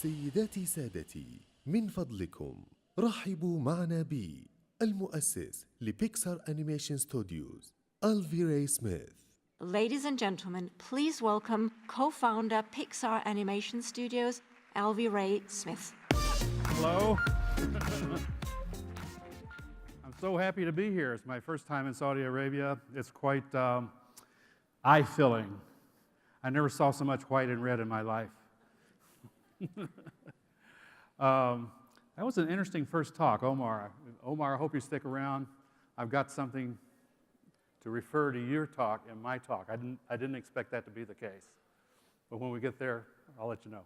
سيداتي سادتي، من فضلكم رحبوا معنا بالمؤسس لبيكسار أنيميشن ستوديوز Alvy-Ray Smith. Ladies and gentlemen, please welcome co-founder Pixar Animation Studios, Alvy-Ray Smith. Hello. I'm so happy to be here. It's my first time in Saudi Arabia. It's quite eye-filling. I never saw so much white and red in my life. That was an interesting first talk, Omar. Omar, I hope you stick around. I've got something to refer to your talk and my talk. I didn't expect that to be the case. But when we get there, I'll let you know.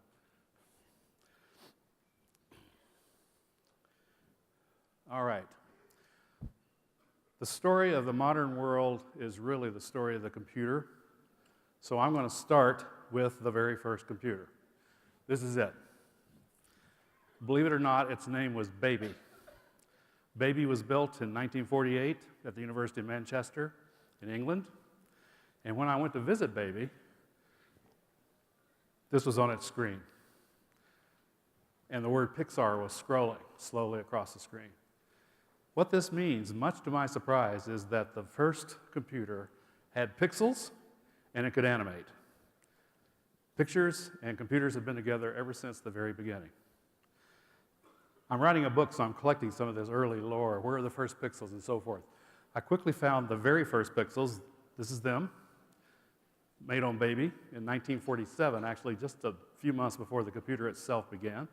All right. The story of the modern world is really the story of the computer. So I'm going to start with the very first computer. This is it. Believe it or not, its name was Baby. Baby was built in 1948 at the University of Manchester in England. And when I went to visit Baby, this was on its screen. And the word Pixar was scrolling slowly across the screen. What this means, much to my surprise, is that the first computer had pixels and it could animate. Pictures and computers have been together ever since the very beginning. I'm writing a book, so I'm collecting some of this early lore. Where are the first pixels and so forth? I quickly found the very first pixels. This is them, made on Baby in 1947, actually just a few months before the computer itself began.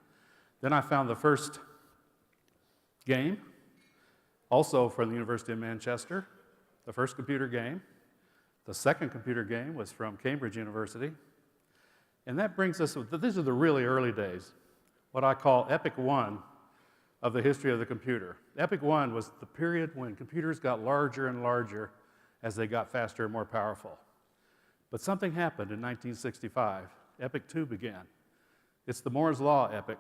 Then I found the first game, also from the University of Manchester, the first computer game. The second computer game was from Cambridge University. And that brings us, these are the really early days, what I call Epic 1 of the history of the computer. Epic 1 was the period when computers got larger and larger as they got faster and more powerful. But something happened in 1965. Epic 2 began. It's the Moore's Law epic.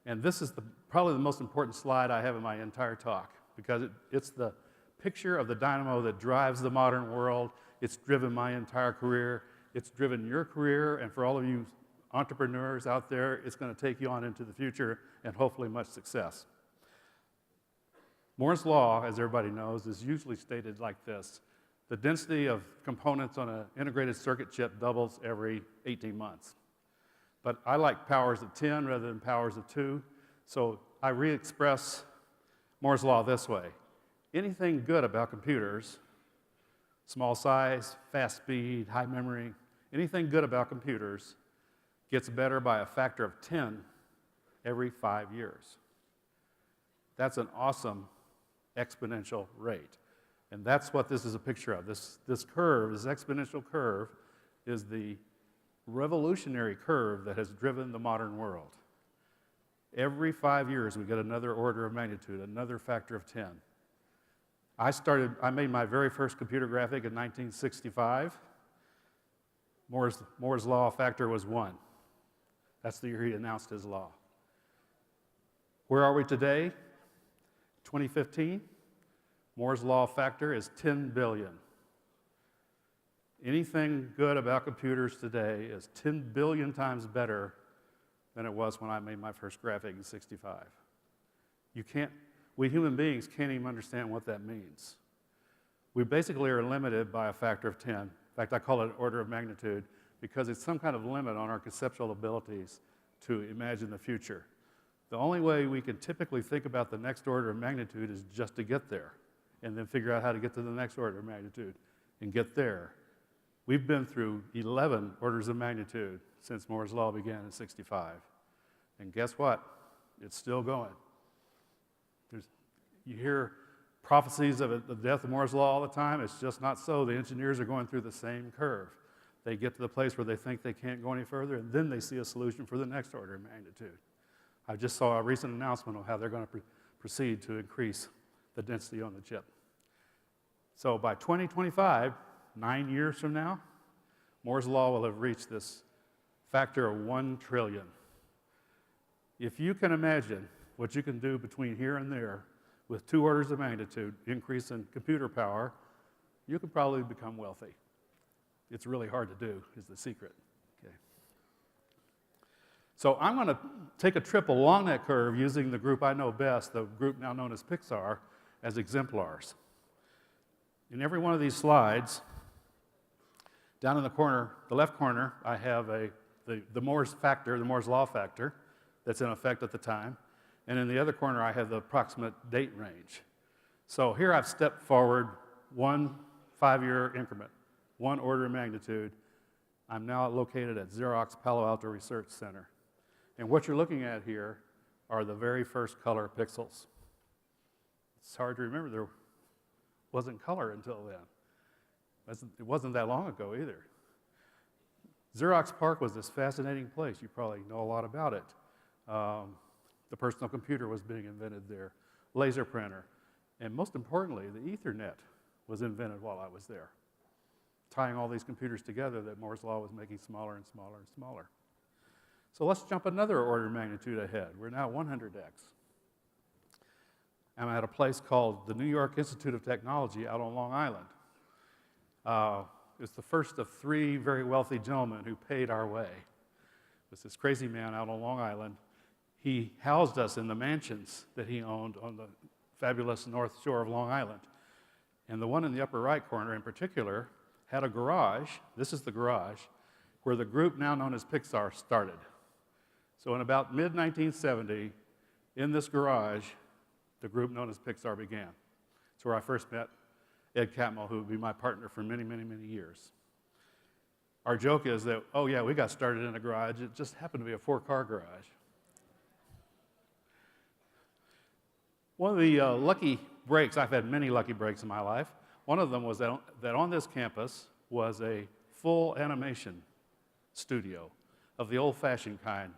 And this is probably the most important slide I have in my entire talk, because it's the picture of the dynamo that drives the modern world. It's driven my entire career. It's driven your career, and for all of you entrepreneurs out there, it's going to take you on into the future and hopefully much success. Moore's Law, as everybody knows, is usually stated like this. The density of components on an integrated circuit chip doubles every 18 months. But I like powers of 10 rather than powers of 2, so I re-express Moore's Law this way. Anything good about computers, small size, fast speed, high memory, anything good about computers gets better by a factor of 10 every 5 years. That's an awesome exponential rate. And that's what this is a picture of. This curve, this exponential curve, is the revolutionary curve that has driven the modern world. Every 5 years, we get another order of magnitude, another factor of 10. I made my very first computer graphic in 1965. Moore's Law factor was 1. That's the year he announced his law. Where are we today? 2015. Moore's Law factor is 10 billion. Anything good about computers today is 10 billion times better than it was when I made my first graphic in 65. We human beings can't even understand what that means. We basically are limited by a factor of 10. In fact, I call it an order of magnitude because it's some kind of limit on our conceptual abilities to imagine the future. The only way we can typically think about the next order of magnitude is just to get there and then figure out how to get to the next order of magnitude and get there. We've been through 11 orders of magnitude since Moore's Law began in 65. And guess what? It's still going. You hear prophecies of the death of Moore's Law all the time. It's just not so. The engineers are going through the same curve. They get to the place where they think they can't go any further, and then they see a solution for the next order of magnitude. I just saw a recent announcement of how they're going to proceed to increase the density on the chip. So by 2025, 9 years from now, Moore's Law will have reached this factor of 1 trillion. If you can imagine what you can do between here and there with 2 orders of magnitude increase in computer power, you could probably become wealthy. It's really hard to do, is the secret. Okay. So I'm going to take a trip along that curve using the group I know best, the group now known as Pixar, as exemplars. In every one of these slides, down in the corner, the left corner, I have the Moore's factor, the Moore's law factor, that's in effect at the time. And in the other corner, I have the approximate date range. So here I've stepped forward 1 5-year increment, 1 order of magnitude. I'm now located at Xerox Palo Alto Research Center. And what you're looking at here are the very first color pixels. It's hard to remember there wasn't color until then. It wasn't that long ago either. Xerox PARC was this fascinating place. You probably know a lot about it. The personal computer was being invented there, laser printer, and most importantly, the Ethernet was invented while I was there, tying all these computers together that Moore's law was making smaller and smaller and smaller. So let's jump another order of magnitude ahead. We're now 100x. I'm at a place called the New York Institute of Technology out on Long Island. It's the first of 3 very wealthy gentlemen who paid our way. It was this crazy man out on Long Island. He housed us in the mansions that he owned on the fabulous north shore of Long Island. And the one in the upper right corner in particular had a garage, this is the garage, where the group now known as Pixar started. So in about mid-1970, in this garage, the group known as Pixar began. It's where I first met Ed Catmull, who would be my partner for many, many, many years. Our joke is that, oh yeah, we got started in a garage. It just happened to be a 4-car garage. One of the lucky breaks, I've had many lucky breaks in my life. One of them was that on this campus was a full animation studio of the old-fashioned kind,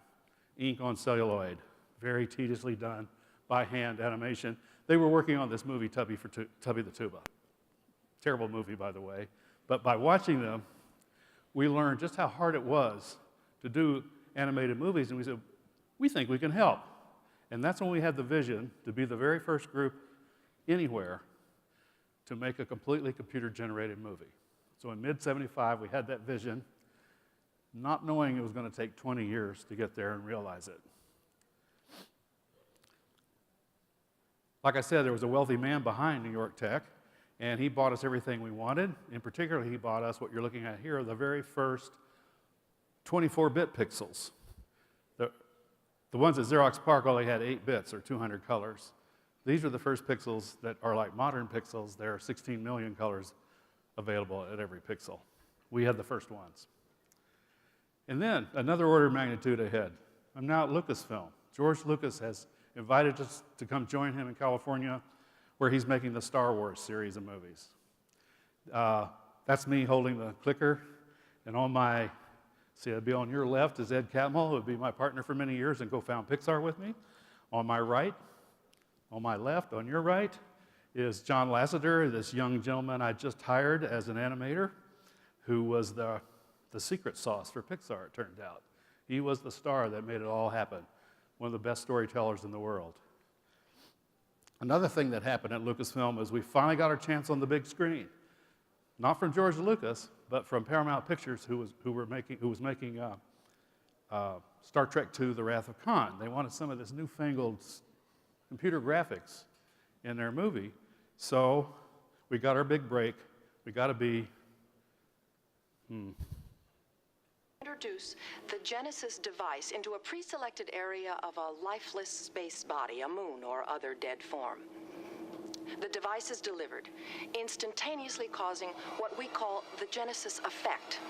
ink on celluloid, very tediously done by hand animation. They were working on this movie, Tubby the Tuba. Terrible movie, by the way. But by watching them, we learned just how hard it was to do animated movies, and we said, we think we can help. And that's when we had the vision to be the very first group anywhere to make a completely computer-generated movie. So in mid-75, we had that vision, not knowing it was going to take 20 years to get there and realize it. Like I said, there was a wealthy man behind New York Tech, and he bought us everything we wanted. In particular, he bought us what you're looking at here, the very first 24-bit pixels. The ones at Xerox PARC only had 8 bits or 200 colors. These are the first pixels that are like modern pixels. There are 16 million colors available at every pixel. We had the first ones. And then another order of magnitude ahead. I'm now at Lucasfilm. George Lucas has invited us to come join him in California, where he's making the Star Wars series of movies. That's me holding the clicker, and on my, see, I'd be on your left is Ed Catmull, who would be my partner for many years and co-found Pixar with me. On my right, on my left, on your right, is John Lasseter, this young gentleman I just hired as an animator, who was the secret sauce for Pixar, it turned out. He was the star that made it all happen, one of the best storytellers in the world. Another thing that happened at Lucasfilm is we finally got our chance on the big screen. Not from George Lucas, but from Paramount Pictures, who was making Star Trek II: The Wrath of Khan. They wanted some of this newfangled computer graphics in their movie. So we got our big break. We got to be, Introduce the Genesis device into a pre-selected area of a lifeless space body, a moon or other dead form. The device is delivered, instantaneously causing what we call the Genesis effect.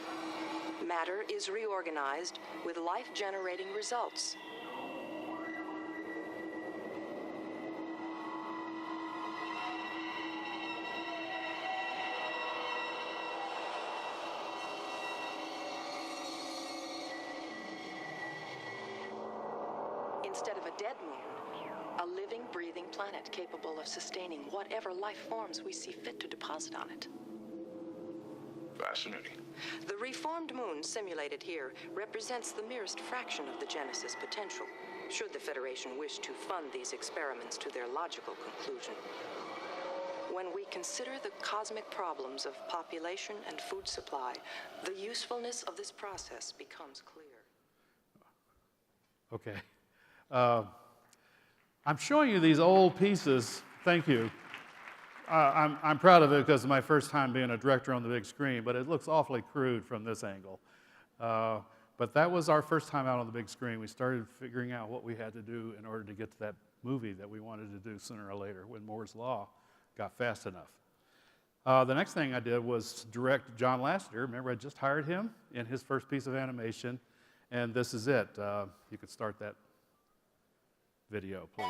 Matter is reorganized with life-generating results. Instead of a dead moon, a living, breathing planet capable of sustaining whatever life forms we see fit to deposit on it. Fascinating. The reformed moon simulated here represents the merest fraction of the Genesis potential, should the Federation wish to fund these experiments to their logical conclusion. When we consider the cosmic problems of population and food supply, the usefulness of this process becomes clear. Okay. I'm showing you these old pieces. Thank you. I'm proud of it because it's my first time being a director on the big screen, but it looks awfully crude from this angle. But that was our first time out on the big screen. We started figuring out what we had to do in order to get to that movie that we wanted to do sooner or later when Moore's Law got fast enough. The next thing I did was direct John Lasseter. Remember, I just hired him in his first piece of animation, and this is it. You could start that video, please.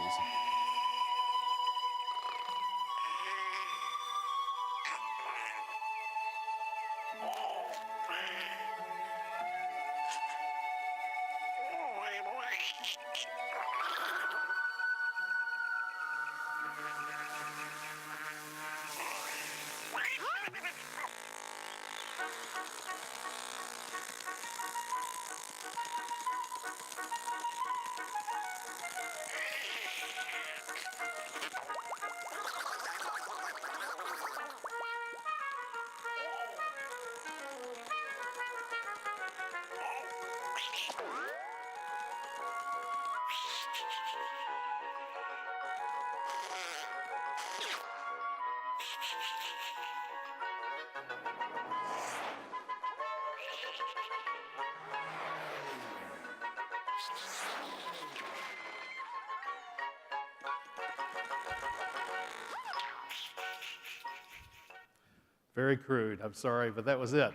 Very crude, I'm sorry, but that was it.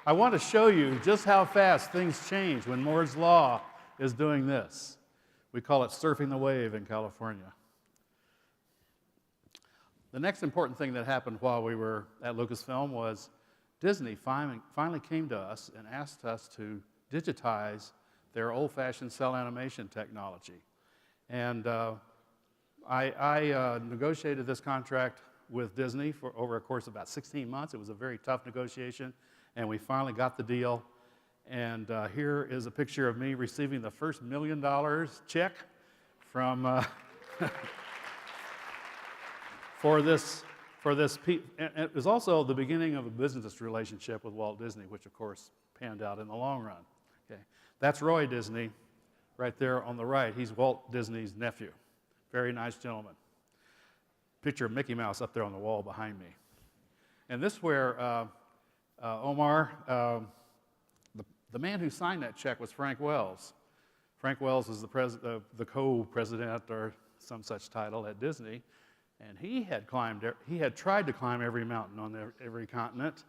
I want to show you just how fast things change when Moore's Law is doing this. We call it surfing the wave in California. The next important thing that happened while we were at Lucasfilm was Disney finally came to us and asked us to digitize their old-fashioned cell animation technology. And I negotiated this contract with Disney for over a course of about 16 months. It was a very tough negotiation, and we finally got the deal. And here is a picture of me receiving the first $1 million check from for this. And it was also the beginning of a business relationship with Walt Disney, which of course panned out in the long run. Okay, that's Roy Disney, right there on the right. He's Walt Disney's nephew. Very nice gentleman. Picture of Mickey Mouse up there on the wall behind me. And this is where Omar, the man who signed that check was Frank Wells. Frank Wells is the co-president or some such title at Disney, and he had tried to climb every mountain on every continent,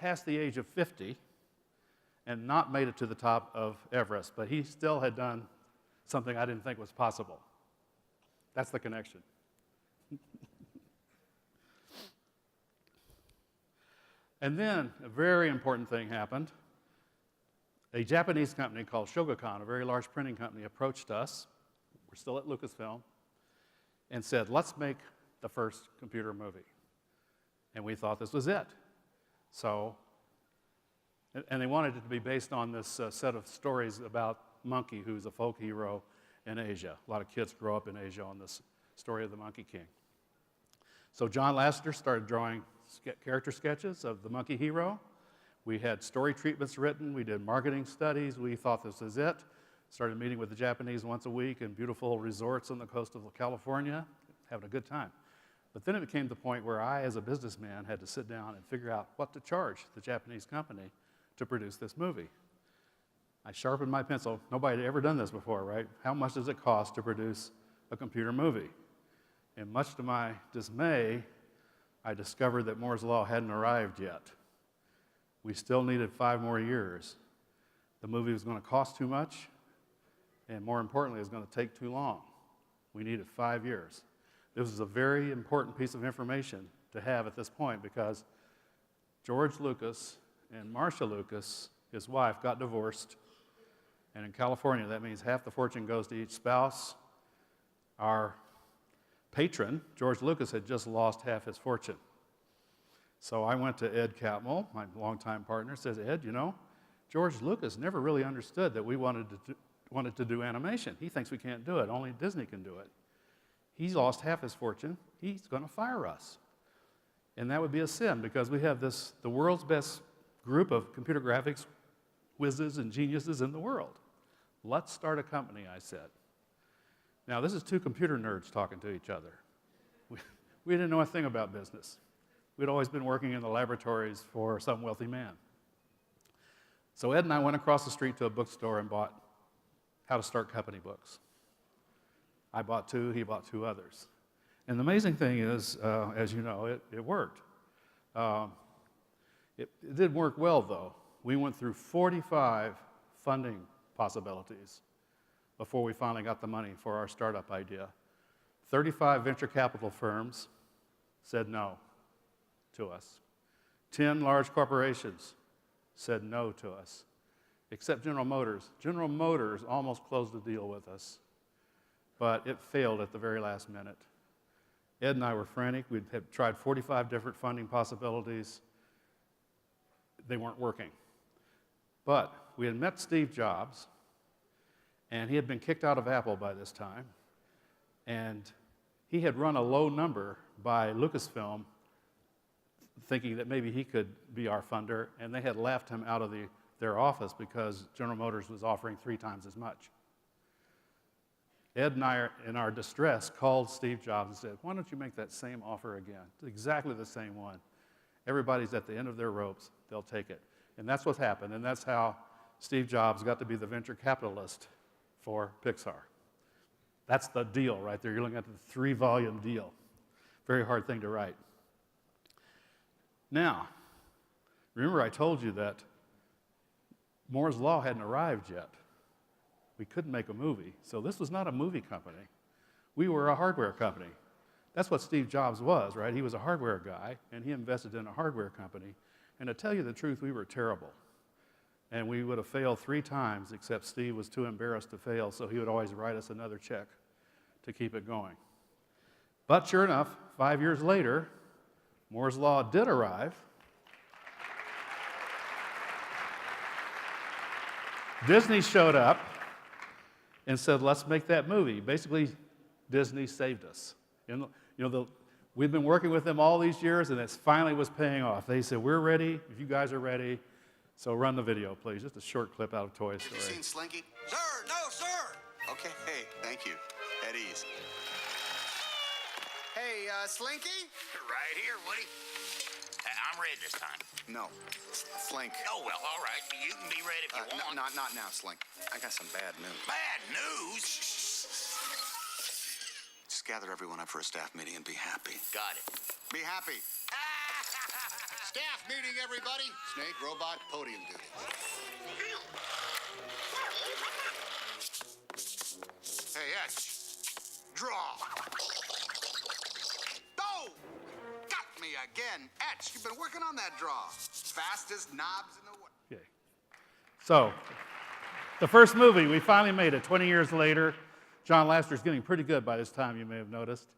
past the age of 50, and not made it to the top of Everest, but he still had done something I didn't think was possible. That's the connection. And then a very important thing happened. A Japanese company called Shogakukan, a very large printing company, approached us. We're still at Lucasfilm, and said, let's make the first computer movie. And we thought this was it. So, and they wanted it to be based on this set of stories about Monkey, who's a folk hero in Asia. A lot of kids grow up in Asia on this story of the Monkey King. So John Lasseter started drawing character sketches of the Monkey Hero. We had story treatments written. We did marketing studies. We thought this was it. Started meeting with the Japanese once a week in beautiful resorts on the coast of California, having a good time. But then it became the point where I, as a businessman, had to sit down and figure out what to charge the Japanese company to produce this movie. I sharpened my pencil. Nobody had ever done this before, right? How much does it cost to produce a computer movie? And much to my dismay, I discovered that Moore's Law hadn't arrived yet. We still needed 5 more years. The movie was going to cost too much, and more importantly, it was going to take too long. We needed 5 years. This was a very important piece of information to have at this point because George Lucas and Marcia Lucas, his wife, got divorced. And in California, that means half the fortune goes to each spouse. Our patron, George Lucas, had just lost half his fortune. So I went to Ed Catmull, my longtime partner, says, Ed, you know, George Lucas never really understood that we wanted to do animation. He thinks we can't do it. Only Disney can do it. He's lost half his fortune. He's going to fire us. And that would be a sin because we have the world's best group of computer graphics whizzes and geniuses in the world. Let's start a company, I said. Now, this is two computer nerds talking to each other. We didn't know a thing about business. We'd always been working in the laboratories for some wealthy man. So Ed and I went across the street to a bookstore and bought How to Start Company books. I bought 2, he bought 2 others. And the amazing thing is, as you know, it worked. It didn't work well, though. We went through 45 funding possibilities before we finally got the money for our startup idea. 35 venture capital firms said no to us. 10 large corporations said no to us, except General Motors. General Motors almost closed the deal with us, but it failed at the very last minute. Ed and I were frantic. We had tried 45 different funding possibilities. They weren't working. But we had met Steve Jobs, and he had been kicked out of Apple by this time, and he had run a low number by Lucasfilm, thinking that maybe he could be our funder, and they had laughed him out of their office because General Motors was offering 3 times as much. Ed and I, in our distress, called Steve Jobs and said, why don't you make that same offer again? Exactly the same one. Everybody's at the end of their ropes. They'll take it. And that's what happened, and that's how Steve Jobs got to be the venture capitalist for Pixar. That's the deal right there. You're looking at the 3-volume deal. Very hard thing to write. Now, remember I told you that Moore's Law hadn't arrived yet. We couldn't make a movie. So this was not a movie company. We were a hardware company. That's what Steve Jobs was, right? He was a hardware guy, and he invested in a hardware company. And to tell you the truth, we were terrible. And we would have failed 3 times, except Steve was too embarrassed to fail, so he would always write us another check to keep it going. But sure enough, 5 years later, Moore's Law did arrive. Disney showed up and said, let's make that movie. Basically, Disney saved us. We've been working with them all these years, and it finally was paying off. They said, we're ready, if you guys are ready, so run the video, please. Just a short clip out of Toy Story. Have you seen Slinky? Sir, no, sir. Okay, hey, thank you. At ease. Hey, Slinky? Right here, Woody. I'm ready this time. No, Slink. Oh, well, all right. You can be ready if you want. Not now, Slink. I got some bad news. Bad news? Just gather everyone up for a staff meeting and be happy. Got it. Be happy. Staff meeting, everybody. Snake, robot, podium duty. Hey, Etch. Draw. Oh! Got me again. Etch, you've been working on that draw. Fastest knobs in the world. Okay. So, the first movie, we finally made it 20 years later. John Lasseter's getting pretty good by this time, you may have noticed.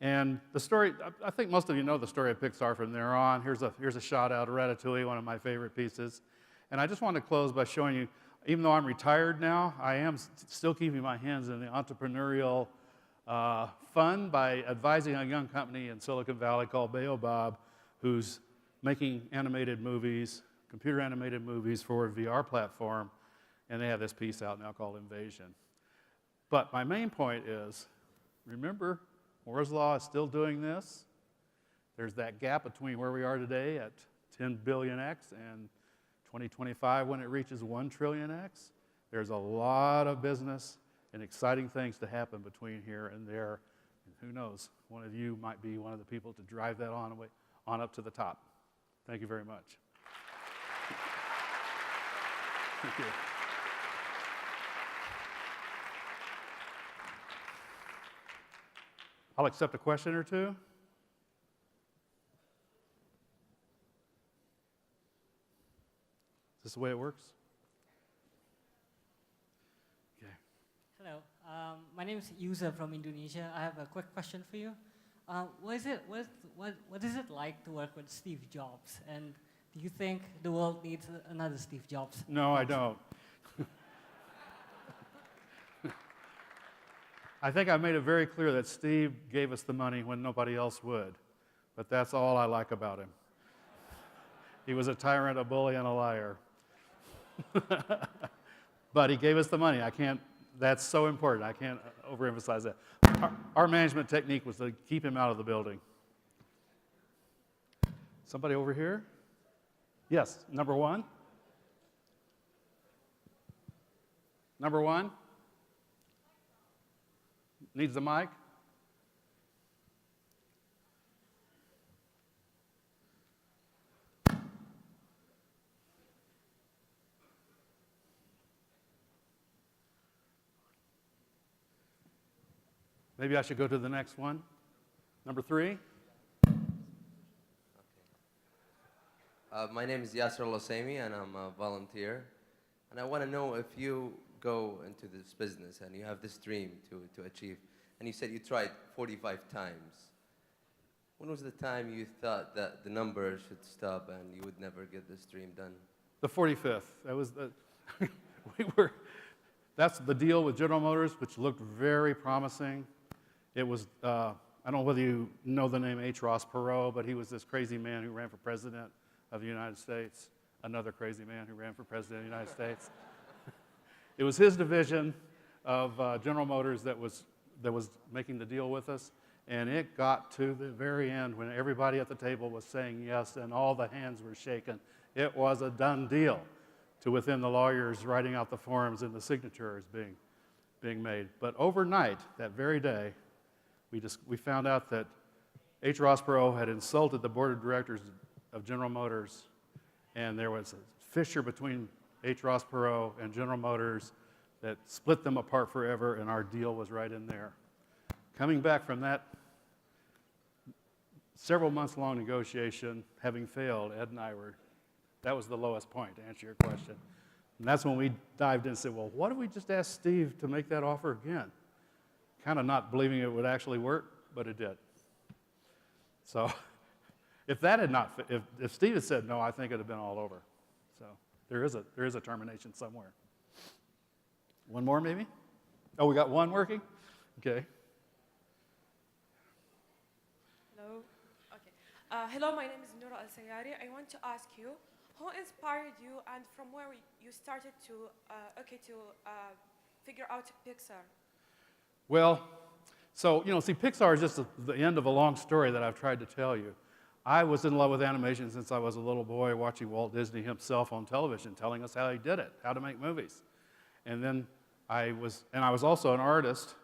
And the story, I think most of you know the story of Pixar from there on. Here's a shot out of Ratatouille, one of my favorite pieces. And I just want to close by showing you, even though I'm retired now, I am still keeping my hands in the entrepreneurial fun by advising a young company in Silicon Valley called Baobab, who's making animated movies, computer animated movies for a VR platform. And they have this piece out now called Invasion. But my main point is, remember, Moore's Law is still doing this. There's that gap between where we are today at 10 billion X and 2025 when it reaches 1 trillion X. There's a lot of business and exciting things to happen between here and there. And who knows, one of you might be one of the people to drive that on up to the top. Thank you very much. Thank you. I'll accept a question or two. Is this the way it works? Okay. Hello, my name is Yusa from Indonesia. I have a quick question for you. What is it like to work with Steve Jobs? And do you think the world needs another Steve Jobs? No, I don't. I think I made it very clear that Steve gave us the money when nobody else would. But that's all I like about him. He was a tyrant, a bully, and a liar. But he gave us the money. That's so important. I can't overemphasize that. Our management technique was to keep him out of the building. Somebody over here? Yes, number one. Number one? Needs the mic? Maybe I should go to the next one. Number three. My name is Yasser Al-Husseini, and I'm a volunteer. And I want to know if you go into this business and you have this dream to achieve, and you said you tried 45 times. When was the time you thought that the number should stop and you would never get this dream done? The 45th. That was the that's the deal with General Motors, which looked very promising. It was, I don't know whether you know the name H. Ross Perot, but he was this crazy man who ran for president of the United States. Another crazy man who ran for president of the United States. It was his division of General Motors that was making the deal with us, and it got to the very end when everybody at the table was saying yes and all the hands were shaking. It was a done deal, to within the lawyers writing out the forms and the signatures being made. But overnight, that very day, we found out that H. Ross Perot had insulted the board of directors of General Motors, and there was a fissure between H. Ross Perot and General Motors that split them apart forever, and our deal was right in there. Coming back from that several months long negotiation, having failed, Ed and I that was the lowest point, to answer your question. And that's when we dived in and said, well, what if we just asked Steve to make that offer again? Kind of not believing it would actually work, but it did. So if that had not, if Steve had said no, I think it would have been all over. So there is a termination somewhere. One more maybe? Oh, we got one working? Okay. Hello. Okay. Hello, my name is Noura Al-Sayari. I want to ask you, who inspired you and from where you started to figure out Pixar? Well, so, see, Pixar is just the end of a long story that I've tried to tell you. I was in love with animation since I was a little boy, watching Walt Disney himself on television, telling us how he did it, how to make movies. And then I was also an artist,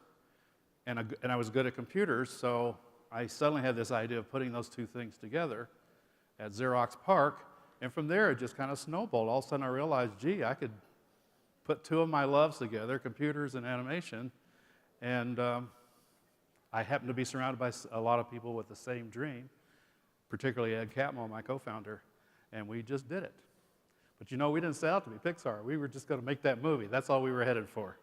and I was good at computers, so I suddenly had this idea of putting those two things together at Xerox PARC, and from there it just kind of snowballed. All of a sudden I realized, gee, I could put two of my loves together, computers and animation, and I happened to be surrounded by a lot of people with the same dream, particularly Ed Catmull, my co-founder, and we just did it. But we didn't set out to be Pixar. We were just going to make that movie. That's all we were headed for.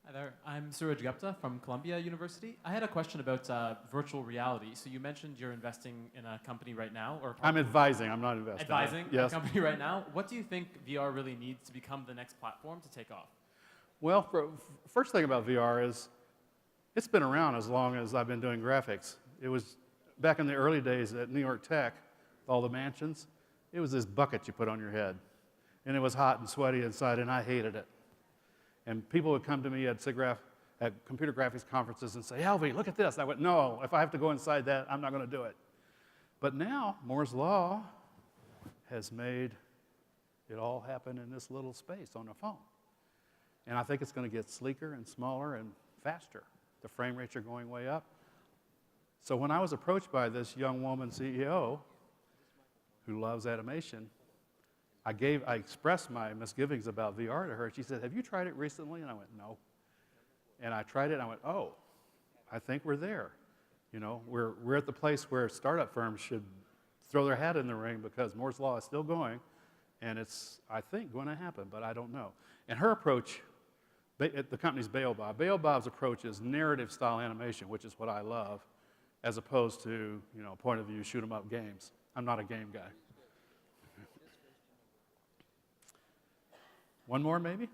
Hi there, I'm Suraj Gupta from Columbia University. I had a question about virtual reality. So you mentioned you're investing in a company right now, or I'm advising. I'm not investing. Advising yes. a company right now. What do you think VR really needs to become the next platform to take off? Well, first thing about VR is it's been around as long as I've been doing graphics. It was back in the early days at New York Tech, with all the mansions. It was this bucket you put on your head, and it was hot and sweaty inside, and I hated it. And people would come to me at computer graphics conferences and say, Alvy, look at this. And I went, no, if I have to go inside that, I'm not going to do it. But now, Moore's Law has made it all happen in this little space on a phone. And I think it's going to get sleeker and smaller and faster. The frame rates are going way up. So when I was approached by this young woman CEO who loves animation, I expressed my misgivings about VR to her. She said, have you tried it recently? And I went, no. And I tried it, and I went, oh, I think we're there. We're at the place where startup firms should throw their hat in the ring because Moore's Law is still going, and it's, I think, going to happen, but I don't know. And her approach, the company's Baobab. Baobab's approach is narrative-style animation, which is what I love, as opposed to, point of view, shoot-'em-up games. I'm not a game guy. One more, maybe?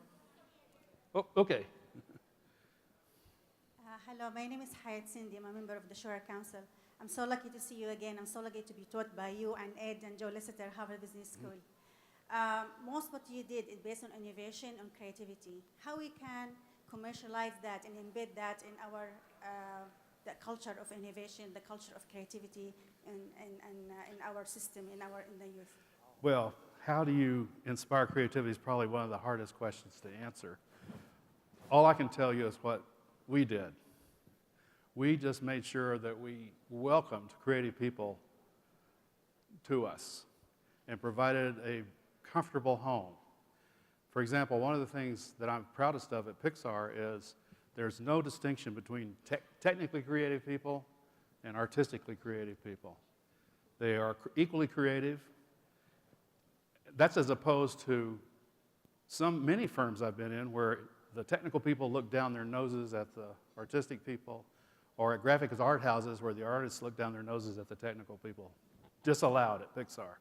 Oh, okay. Hello, my name is Hayat Sindhi. I'm a member of the Shura Council. I'm so lucky to see you again. I'm so lucky to be taught by you and Ed and Joe Lasseter, Harvard Business School. Most what you did is based on innovation and creativity. How we can commercialize that and embed that in our the culture of innovation, the culture of creativity in our system, in the youth? Well, how do you inspire creativity is probably one of the hardest questions to answer. All I can tell you is what we did. We just made sure that we welcomed creative people to us and provided a comfortable home. For example, one of the things that I'm proudest of at Pixar is there's no distinction between technically creative people and artistically creative people. They are equally creative. That's as opposed to many firms I've been in where the technical people look down their noses at the artistic people, or at graphic art houses where the artists look down their noses at the technical people. Disallowed at Pixar.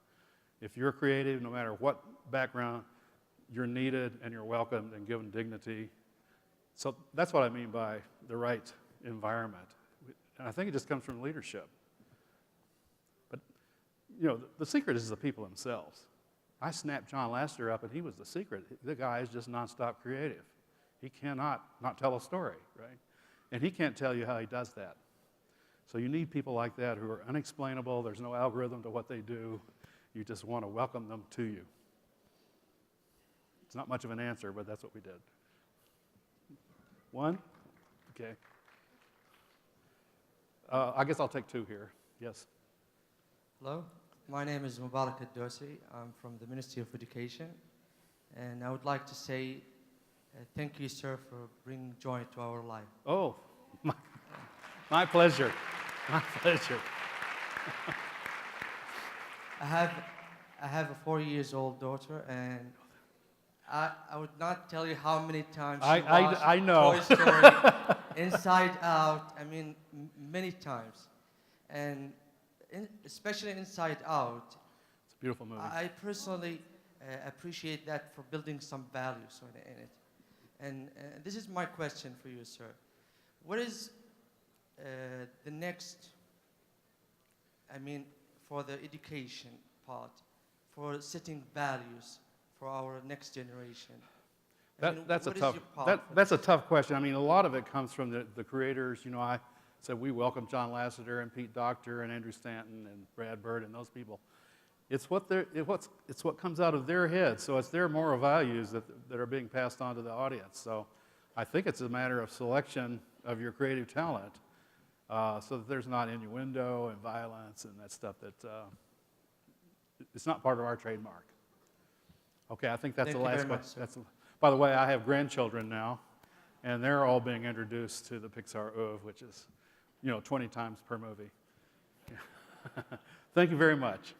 If you're creative, no matter what background, you're needed and you're welcomed and given dignity. So that's what I mean by the right environment. And I think it just comes from leadership. But, you know, the secret is the people themselves. I snapped John Lasseter up and he was the secret. The guy is just nonstop creative. He cannot not tell a story, right? And he can't tell you how he does that. So you need people like that who are unexplainable. There's no algorithm to what they do. You just want to welcome them to you. It's not much of an answer, but that's what we did. One? Okay. I guess I'll take two here. Yes. Hello. My name is Mubarak Ad-Dosi. I'm from the Ministry of Education. And I would like to say thank you, sir, for bringing joy to our life. Oh, my pleasure. My pleasure. I have a 4-year-old daughter, and I would not tell you how many times she watched I know. Toy Story, Inside Out. I mean, many times, and especially Inside Out. It's a beautiful movie. I personally appreciate that for building some values in it. And this is my question for you, sir. What is the next, for the education part, for setting values for our next generation? That's a tough question. I mean, a lot of it comes from the creators. You know, I said we welcome John Lasseter and Pete Docter and Andrew Stanton and Brad Bird and those people. It's what comes out of their heads. So it's their moral values that are being passed on to the audience. So I think it's a matter of selection of your creative talent, so that there's not innuendo and violence and that stuff that it's not part of our trademark. Okay, I think that's the last question. By the way, I have grandchildren now, and they're all being introduced to the Pixar oeuvre, which is, 20 times per movie. Thank you very much.